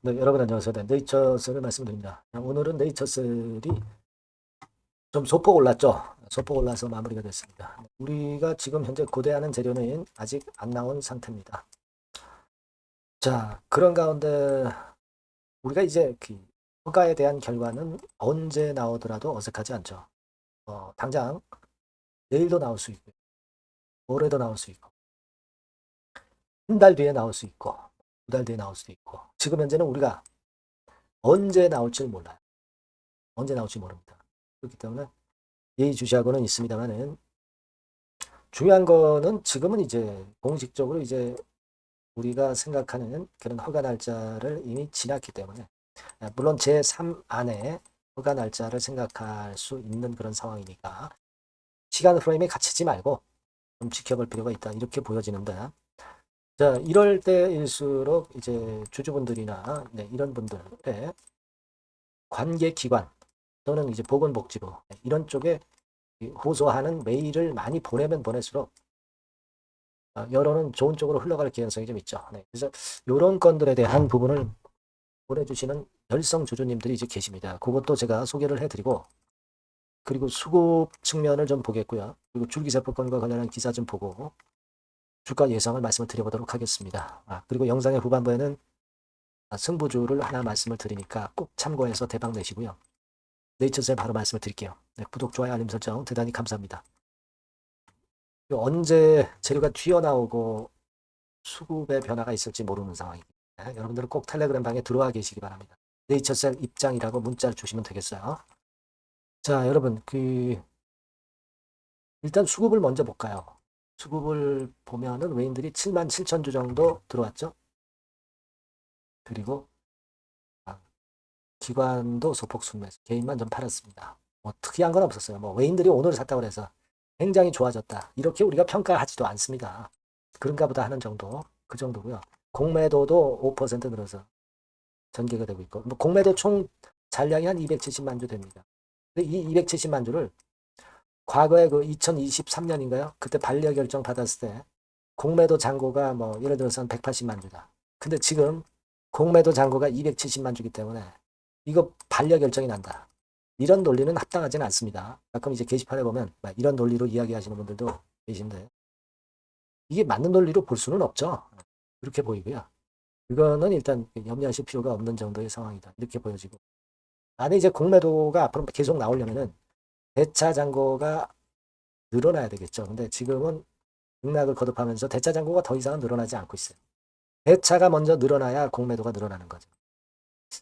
네, 여러분 안녕하세요. 네, 네이처셀을 말씀드립니다. 오늘은 네이처셀이 좀 소폭 올랐죠. 소폭 올라서 마무리가 됐습니다. 우리가 지금 현재 고대하는 재료는 아직 안 나온 상태입니다. 자, 그런 가운데 우리가 이제 그 허가에 대한 결과는 언제 나오더라도 어색하지 않죠. 당장 내일도 나올 수 있고, 모레도 나올 수 있고, 한 달 뒤에 나올 수 있고, 두 달 뒤에 나올 수도 있고, 지금 현재는 우리가 언제 나올지 몰라요. 언제 나올지 모릅니다. 그렇기 때문에 예의주시하고는 있습니다만은 중요한 거는 지금은 이제 공식적으로 이제 우리가 생각하는 그런 허가 날짜를 이미 지났기 때문에 물론 제3 안에 허가 날짜를 생각할 수 있는 그런 상황이니까 시간 프레임에 갇히지 말고 좀 지켜볼 필요가 있다 이렇게 보여지는데 자 이럴 때일수록 이제 주주분들이나 네, 이런 분들의 관계기관 또는 이제 보건복지부 이런 쪽에 호소하는 메일을 많이 보내면 보낼수록 여론은 좋은 쪽으로 흘러갈 개연성이 좀 있죠. 네, 그래서 이런 건들에 대한 부분을 보내주시는 열성 주주님들이 이제 계십니다. 그것도 제가 소개를 해드리고 그리고 수급 측면을 좀 보겠고요. 그리고 줄기세포권과 관련한 기사 좀 보고 주가 예상을 말씀을 드려보도록 하겠습니다. 그리고 영상의 후반부에는 승부주를 하나 말씀을 드리니까 꼭 참고해서 대박 내시고요. 네이처셀 바로 말씀을 드릴게요. 네, 구독, 좋아요, 알림 설정 대단히 감사합니다. 언제 재료가 튀어나오고 수급의 변화가 있을지 모르는 상황입니다. 여러분들은 꼭 텔레그램 방에 들어와 계시기 바랍니다. 네이처셀 입장이라고 문자를 주시면 되겠어요. 자, 여러분, 일단 수급을 먼저 볼까요? 수급을 보면은 외인들이 7만 7천 주 정도 들어왔죠. 그리고 아, 기관도 소폭 순매수, 개인만 좀 팔았습니다. 뭐 특이한 건 없었어요. 뭐 외인들이 오늘 샀다고 해서 굉장히 좋아졌다. 이렇게 우리가 평가하지도 않습니다. 그런가 보다 하는 정도, 그 정도고요. 공매도도 5% 늘어서 전개가 되고 있고 뭐 공매도 총 잔량이 한 270만 주 됩니다. 근데 이 270만 주를 과거에 그 2023년인가요? 그때 반려결정 받았을 때 공매도 잔고가 뭐 예를 들어서 한 180만 주다. 근데 지금 공매도 잔고가 270만 주기 때문에 이거 반려결정이 난다. 이런 논리는 합당하지는 않습니다. 가끔 이제 게시판에 보면 이런 논리로 이야기하시는 분들도 계신데 이게 맞는 논리로 볼 수는 없죠. 그렇게 보이고요. 그거는 일단 염려하실 필요가 없는 정도의 상황이다. 이렇게 보여지고 안에 이제 공매도가 앞으로 계속 나오려면은 대차 잔고가 늘어나야 되겠죠. 근데 지금은 등락을 거듭하면서 대차 잔고가 더 이상은 늘어나지 않고 있어요. 대차가 먼저 늘어나야 공매도가 늘어나는 거죠.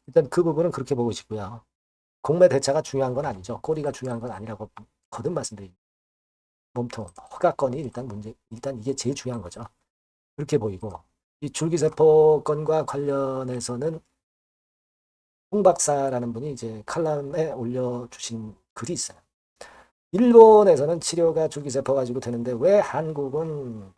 일단 그 부분은 그렇게 보고 싶고요. 공매 대차가 중요한 건 아니죠. 꼬리가 중요한 건 아니라고 거듭 말씀드립니다. 몸통, 허가건이 일단 이게 제일 중요한 거죠. 그렇게 보이고 이 줄기세포 건과 관련해서는 홍 박사라는 분이 이제 칼럼에 올려주신 글이 있어요. 일본에서는 치료가 줄기세포 가지고 되는데 왜 한국은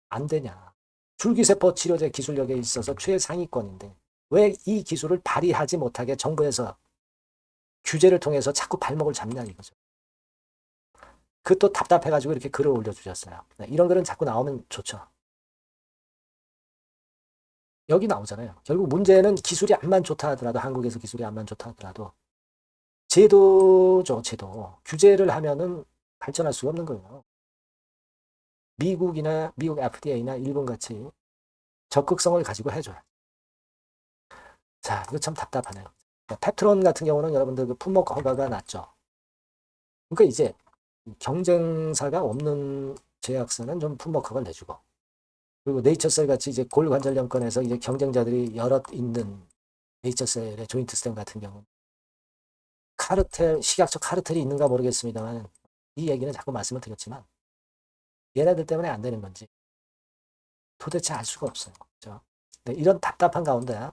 안 되냐. 줄기세포 치료제 기술력에 있어서 최상위권인데 왜 이 기술을 발휘하지 못하게 정부에서 규제를 통해서 자꾸 발목을 잡냐 이거죠. 그 또 답답해가지고 이렇게 글을 올려주셨어요. 네, 이런 글은 자꾸 나오면 좋죠. 여기 나오잖아요. 결국 문제는 기술이 암만 좋다 하더라도 한국에서 기술이 암만 좋다 하더라도 제도죠, 제도. 규제를 하면은 발전할 수가 없는 거예요. 미국 FDA나 일본 같이 적극성을 가지고 해줘요. 자, 이거 참 답답하네요. 페트론 같은 경우는 여러분들 그 품목 허가가 났죠. 그러니까 이제 경쟁사가 없는 제약사는 좀 품목 허가를 내주고 그리고 네이처셀 같이 이제 골관절염권에서 이제 경쟁자들이 여럿 있는 네이처셀의 조인트 스템 같은 경우는 식약처 카르텔이 있는가 모르겠습니다만 이 얘기는 자꾸 말씀을 드렸지만 얘네들 때문에 안 되는 건지 도대체 알 수가 없어요. 그렇죠? 네, 이런 답답한 가운데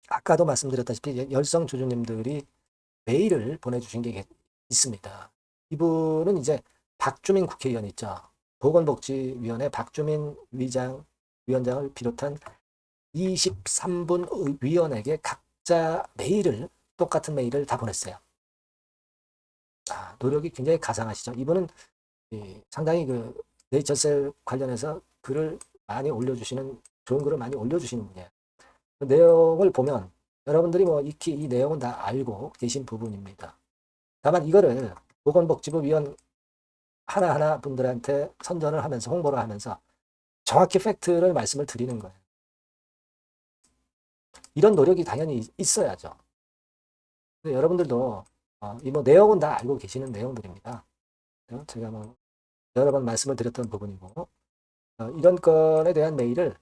아까도 말씀드렸다시피 열성 주주님들이 메일을 보내주신 게 있습니다. 이분은 이제 박주민 국회의원 있죠. 보건복지위원회 박주민 위원장을 비롯한 23분 위원에게 각자 똑같은 메일을 다 보냈어요. 노력이 굉장히 가상하시죠. 이분은 상당히 그 네이처셀 관련해서 글을 많이 올려주시는 좋은 글을 많이 올려주시는 분이에요. 그 내용을 보면 여러분들이 뭐 익히 이 내용은 다 알고 계신 부분입니다. 다만 이거를 보건복지부 위원 하나하나 분들한테 선전을 하면서 홍보를 하면서 정확히 팩트를 말씀을 드리는 거예요. 이런 노력이 당연히 있어야죠. 여러분들도 이 뭐 내용은 다 알고 계시는 내용들입니다. 제가 뭐 여러 번 말씀을 드렸던 부분이고 이런 건에 대한 메일을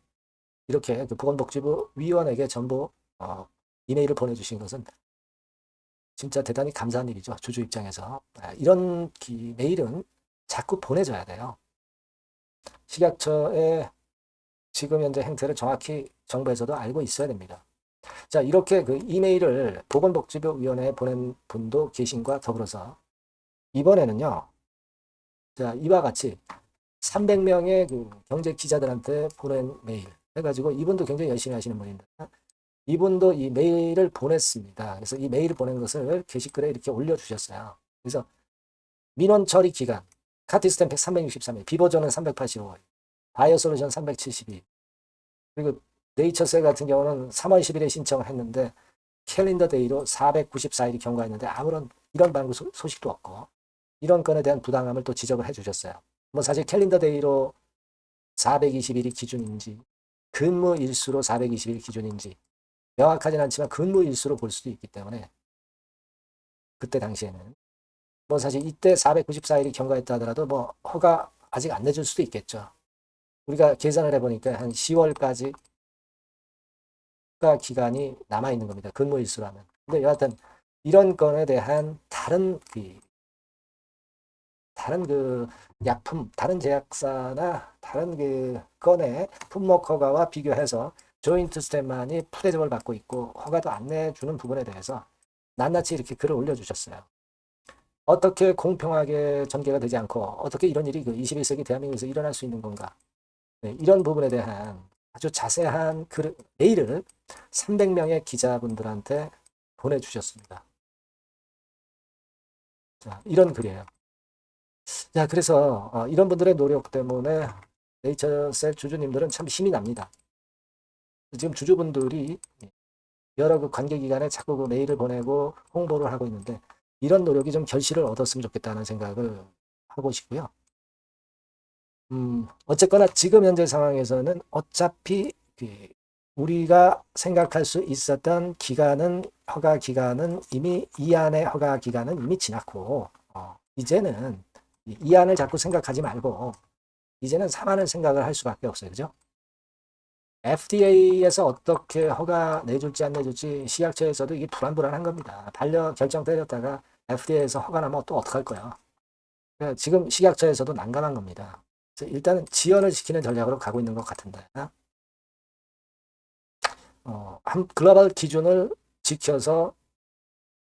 이렇게 그 보건복지부 위원에게 전부 이메일을 보내주신 것은 진짜 대단히 감사한 일이죠. 주주 입장에서. 이런 메일은 자꾸 보내줘야 돼요. 식약처의 지금 현재 행태를 정확히 정부에서도 알고 있어야 됩니다. 자, 이렇게 그 이메일을 보건복지부위원회에 보낸 분도 계신과 더불어서 이번에는요, 자, 이와 같이 300명의 그 경제 기자들한테 보낸 메일 해가지고 이분도 굉장히 열심히 하시는 분인데 이분도 이 메일을 보냈습니다. 그래서 이 메일을 보낸 것을 게시글에 이렇게 올려주셨어요. 그래서 민원 처리 기간, 카티스템팩 363일, 비보존은 385일, 바이오솔루션 372일, 그리고 네이처셀 같은 경우는 3월 10일에 신청을 했는데 캘린더 데이로 494일이 경과했는데 아무런 이런 방구 소식도 없고 이런 건에 대한 부당함을 또 지적을 해주셨어요. 뭐 사실 캘린더 데이로 420일이 기준인지 근무 일수로 420일 기준인지 명확하진 않지만 근무 일수로 볼 수도 있기 때문에 그때 당시에는 뭐 사실 이때 494일이 경과했다 하더라도 뭐 허가 아직 안 내줄 수도 있겠죠. 우리가 계산을 해보니까 한 10월까지 허가 기간이 남아있는 겁니다. 근무 일수라면. 근데 여하튼 이런 건에 대한 다른 그 약품, 다른 제약사나 다른 그 건의 품목 허가와 비교해서 조인트 스텝만이 푸대접을 받고 있고 허가도 안 내주는 부분에 대해서 낱낱이 이렇게 글을 올려주셨어요. 어떻게 공평하게 전개가 되지 않고 어떻게 이런 일이 그 21세기 대한민국에서 일어날 수 있는 건가? 네, 이런 부분에 대한 아주 자세한 메일을 300명의 기자분들한테 보내주셨습니다. 자, 이런 글이에요. 자, 그래서 이런 분들의 노력 때문에 네이처셀 주주님들은 참 힘이 납니다. 지금 주주분들이 여러 그 관계기관에 자꾸 그 메일을 보내고 홍보를 하고 있는데 이런 노력이 좀 결실을 얻었으면 좋겠다는 생각을 하고 싶고요. 어쨌거나 지금 현재 상황에서는 어차피 우리가 생각할 수 있었던 기간은 허가 기간은 이미 이안의 허가 기간은 이미 지났고 이제는 이안을 자꾸 생각하지 말고 이제는 3안을 생각을 할 수밖에 없어요. 그죠? FDA에서 어떻게 허가 내줄지 안 내줄지 식약처에서도 이게 불안불안한 겁니다. 결정 때렸다가 FDA에서 허가 나면 또 어떡할 거야. 지금 식약처에서도 난감한 겁니다. 일단은 지연을 시키는 전략으로 가고 있는 것 같은데 한 글로벌 기준을 지켜서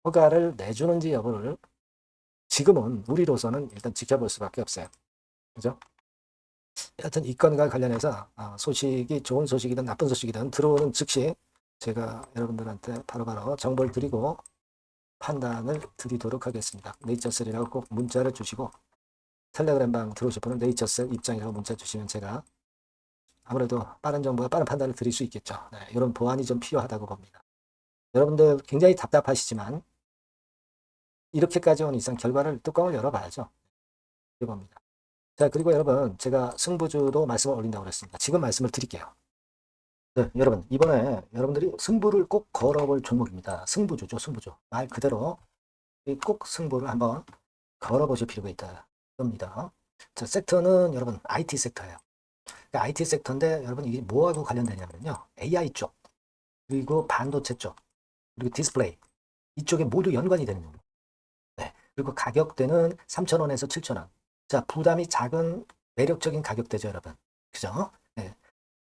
허가를 내주는지 여부를 지금은 우리로서는 일단 지켜볼 수밖에 없어요. 그죠? 하여튼 이 건과 관련해서 소식이 좋은 소식이든 나쁜 소식이든 들어오는 즉시 제가 여러분들한테 바로바로 정보를 드리고 판단을 드리도록 하겠습니다. 네이처셀이라고 꼭 문자를 주시고 텔레그램방 들어오실 분은 네이처셀 입장이라고 문자 주시면 제가 아무래도 빠른 정보와 빠른 판단을 드릴 수 있겠죠. 네, 이런 보완이 좀 필요하다고 봅니다. 여러분들 굉장히 답답하시지만 이렇게까지 온 이상 뚜껑을 열어봐야죠. 이겁니다. 자, 그리고 여러분 제가 승부주도 말씀을 올린다고 그랬습니다. 지금 말씀을 드릴게요. 네, 여러분 이번에 여러분들이 승부를 꼭 걸어볼 종목입니다. 승부주죠, 승부주. 말 그대로 꼭 승부를 한번 걸어보실 필요가 있다. 겁니다. 자, 섹터는 여러분 IT 섹터예요. IT 섹터인데 여러분 이게 뭐하고 관련되냐면요. AI 쪽, 그리고 반도체 쪽, 그리고 디스플레이 이쪽에 모두 연관이 되는 겁니다. 네. 그리고 가격대는 3,000원에서 7,000원. 자, 부담이 작은 매력적인 가격대죠, 여러분. 그죠? 네.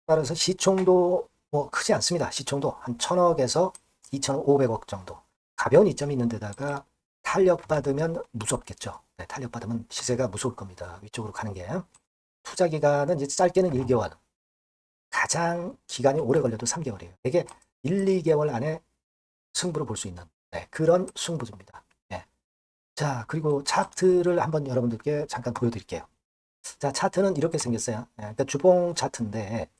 따라서 시총도 뭐 크지 않습니다. 시총도 한 1,000억에서 2,500억 정도. 가벼운 이점이 있는 데다가 탄력받으면 무섭겠죠. 네, 탄력받으면 시세가 무서울 겁니다. 위쪽으로 가는 게. 투자 기간은 이제 짧게는 1개월. 가장 기간이 오래 걸려도 3개월이에요. 이게 1, 2개월 안에 승부를 볼 수 있는 그런 승부입니다. 네. 자, 그리고 차트를 한번 여러분들께 잠깐 보여드릴게요. 자, 차트는 이렇게 생겼어요. 그러니까 주봉 차트인데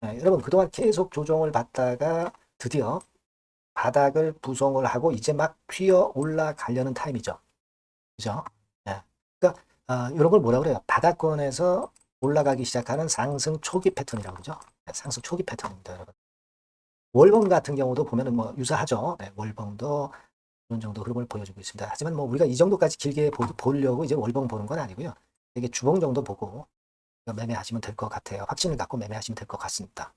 여러분 그동안 계속 조정을 받다가 드디어 바닥을 부송을 하고 이제 막 튀어 올라가려는 타임이죠. 그죠? 예. 그러니까 이런 걸 뭐라 그래요? 바닥권에서 올라가기 시작하는 상승 초기 패턴이라고 그러죠. 상승 초기 패턴입니다, 여러분. 월봉 같은 경우도 보면은 뭐 유사하죠. 월봉도 이런 정도 흐름을 보여주고 있습니다. 하지만 뭐 우리가 이 정도까지 길게 보려고 이제 월봉 보는 건 아니고요. 이게 주봉 정도 보고 매매하시면 될 것 같아요. 확신을 갖고 매매하시면 될 것 같습니다.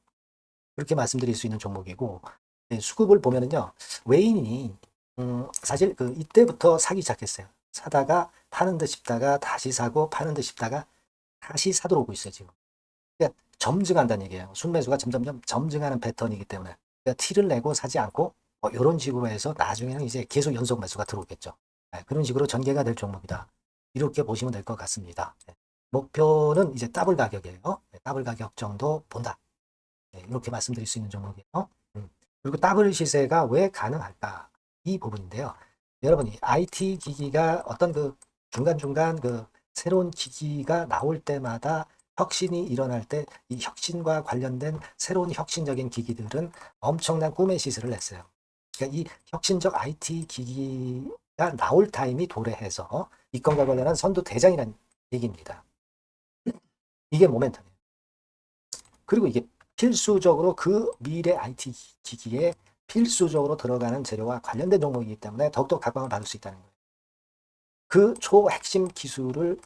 그렇게 말씀드릴 수 있는 종목이고, 수급을 보면은요, 외인이 사실 그 이때부터 사기 시작했어요. 사다가 파는 듯 싶다가 다시 사고 파는 듯 싶다가 다시 사도록 오고 있어요, 지금. 그러니까 점증한다는 얘기예요. 순매수가 점점점 점증하는 패턴이기 때문에. 그러니까 티를 내고 사지 않고 이런 식으로 해서 나중에는 이제 계속 연속 매수가 들어오겠죠. 그런 식으로 전개가 될 종목이다. 이렇게 보시면 될 것 같습니다. 목표는 이제 더블 가격이에요. 더블 가격 정도 본다. 이렇게 말씀드릴 수 있는 종목이에요. 그리고 더블 시세가 왜 가능할까? 이 부분인데요. 여러분이 IT 기기가 어떤 그 중간중간 그 새로운 기기가 나올 때마다 혁신이 일어날 때 이 혁신과 관련된 새로운 혁신적인 기기들은 엄청난 꿈의 시세를 냈어요. 그러니까 이 혁신적 IT 기기가 나올 타임이 도래해서 이 건과 관련한 선두 대장이라는 얘기입니다. 이게 모멘텀이에요. 그리고 이게 필수적으로 그 미래 IT 기기에 필수적으로 들어가는 재료와 관련된 종목이기 때문에 더욱더 각광을 받을 수 있다는 거예요. 그 초핵심 기술을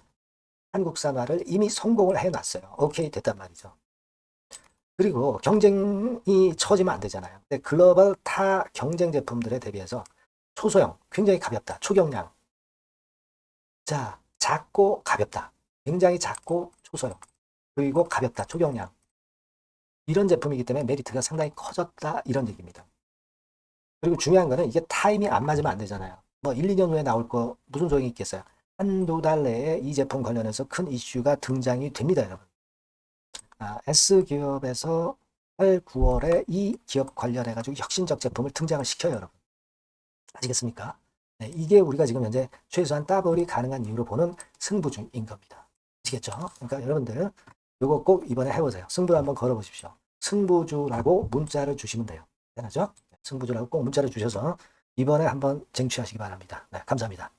한국산화를 이미 성공을 해놨어요. 오케이 됐단 말이죠. 그리고 경쟁이 처지면 안 되잖아요. 근데 글로벌 타 경쟁 제품들에 대비해서 초소형, 굉장히 가볍다. 초경량. 자, 작고 가볍다. 굉장히 작고 초소형. 그리고 가볍다. 초경량. 이런 제품이기 때문에 메리트가 상당히 커졌다. 이런 얘기입니다. 그리고 중요한 거는 이게 타임이 안 맞으면 안 되잖아요. 뭐 1, 2년 후에 나올 거 무슨 소용이 있겠어요. 한두 달 내에 이 제품 관련해서 큰 이슈가 등장이 됩니다, 여러분. S기업에서 8, 9월에 이 기업 관련해가지고 혁신적 제품을 등장을 시켜요, 여러분. 아시겠습니까? 네, 이게 우리가 지금 현재 최소한 더블이 가능한 이유로 보는 승부주인 겁니다. 아시겠죠? 그러니까 여러분들 이거 꼭 이번에 해보세요. 승부 한번 걸어보십시오. 승부주라고 문자를 주시면 돼요. 되나죠? 승부주라고 꼭 문자를 주셔서 이번에 한번 쟁취하시기 바랍니다. 네, 감사합니다.